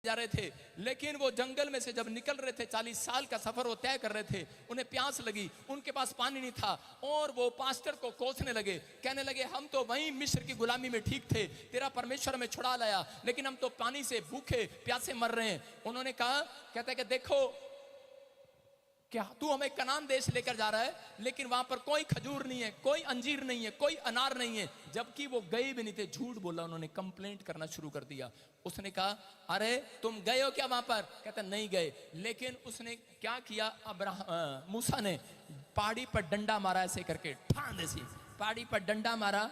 जा रहे थे, लेकिन वो जंगल में से जब निकल रहे थे, 40 साल का सफर वो तय कर रहे थे, उन्हें प्यास लगी, उनके पास पानी नहीं था और वो पास्टर को कोसने लगे, कहने लगे हम तो वहीं मिस्र की गुलामी में ठीक थे, तेरा परमेश्वर हमें छुड़ा लाया, लेकिन हम तो पानी से भूखे प्यासे मर रहे हैं। उन्होंने कहा, कहता है कि देखो क्या तू हमें कनान देश लेकर जा रहा है, लेकिन वहां पर कोई खजूर नहीं है, कोई अंजीर नहीं है, कोई अनार नहीं है, जबकि वो गए भी नहीं थे। झूठ बोला, उन्होंने कंप्लेंट करना शुरू कर दिया। उसने कहा अरे तुम गए हो क्या वहां पर? कहता नहीं गए। लेकिन उसने क्या किया, मूसा ने पहाड़ी पर डंडा मारा, ऐसे करके ठान ऐसी पहाड़ी पर डंडा मारा।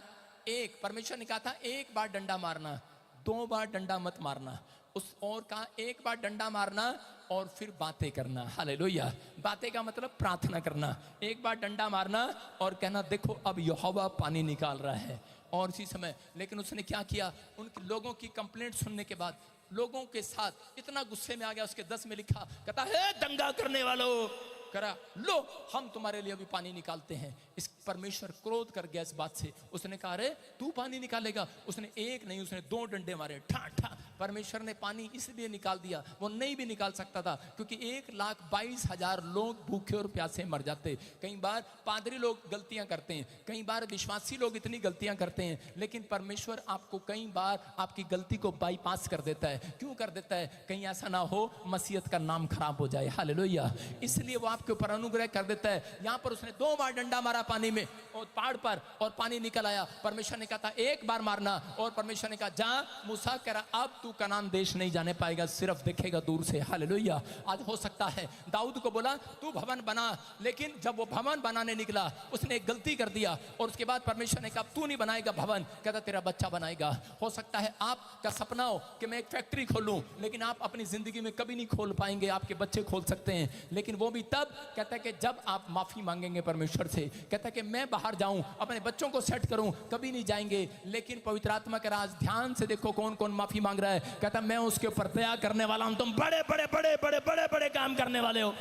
एक परमेश्वर ने कहा था एक बार डंडा मारना, 2 बार डंडा मत मारना। उस और कहा एक बार डंडा मारना और फिर बातें करना। हालेलुया। बातें का मतलब प्रार्थना करना। एक बार डंडा मारना और कहना देखो अब यहोवा पानी निकाल रहा है। और इसी समय लेकिन उसने क्या किया, उन लोगों की कंप्लेंट सुनने के बाद लोगों के साथ इतना गुस्से में आ गया। उसके 10 में लिखा, कहता है दंगा करने वालों, करा लो हम तुम्हारे लिए अभी पानी निकालते हैं। इस परमेश्वर क्रोध कर गया इस बात से। उसने कहा अरे तू पानी निकालेगा? उसने एक नहीं, उसने 2 डंडे मारे, ठा ठा। परमेश्वर ने पानी इसलिए निकाल दिया, वो नहीं भी निकाल सकता था, क्योंकि 1,22,000 लोग भूखे और प्यासे मर जाते। कई बार पादरी लोग गलतियां करते हैं, कई बार विश्वासी लोग इतनी गलतियां करते हैं, लेकिन परमेश्वर आपको कई बार आपकी गलती को बाईपास कर देता है। क्यों कर देता है? कहीं ऐसा ना हो मसीहत का नाम खराब हो जाए। हालेलुया। इसलिए वो आपके ऊपर अनुग्रह कर देता है। यहां पर उसने 2 बार डंडा मारा पानी में और पहाड़ पर, और पानी निकल आया। परमेश्वर ने कहा था एक बार मारना, और परमेश्वर ने कहा जा मूसा, कह रहा अब तू कनान देश नहीं जाने पाएगा, सिर्फ देखेगा दूर से। हालेलुया। आज हो सकता है दाऊद को बोला तू भवन बना, लेकिन जब वो भवन बनाने निकला उसने एक गलती कर दिया, और उसके बाद परमेश्वर ने कहा तू नहीं बनाएगा भवन, कहता तेरा बच्चा बनाएगा। हो सकता है आपका सपना हो कि मैं एक फैक्ट्री खोलूं, लेकिन आप अपनी जिंदगी में कभी नहीं खोल पाएंगे। आपके बच्चे खोल सकते हैं, लेकिन वो भी तब, कहता है कि जब आप माफी मांगेंगे परमेश्वर से। कहता है कि मैं बाहर जाऊं अपने बच्चों को सेट करूं, कभी नहीं जाएंगे। लेकिन पवित्र आत्मा का राज, ध्यान से देखो कौन कौन माफी मांग रहा है। कहता मैं उसके ऊपर दया करने वाला हूं, तुम बड़े बड़े बड़े बड़े बड़े बड़े काम करने वाले हो।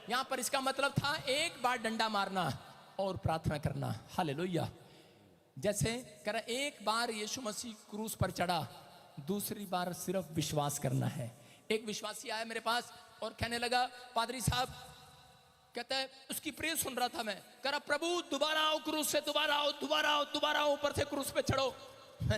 यहां पर इसका मतलब था एक बार डंडा मारना और प्रार्थना करना। हालेलुया। जैसे कह रहा एक बार यीशु मसीह क्रूस पर चढ़ा, दूसरी बार सिर्फ विश्वास करना है। एक विश्वासी आया मेरे पास और कहने लगा पादरी साहब, कहता है उसकी प्रेयर सुन रहा था मैं, कह रहा प्रभु दोबारा आओ क्रूस से, दोबारा आओ दोबारा आओ दोबारा आओ, ऊपर से क्रूस पे चढ़ो।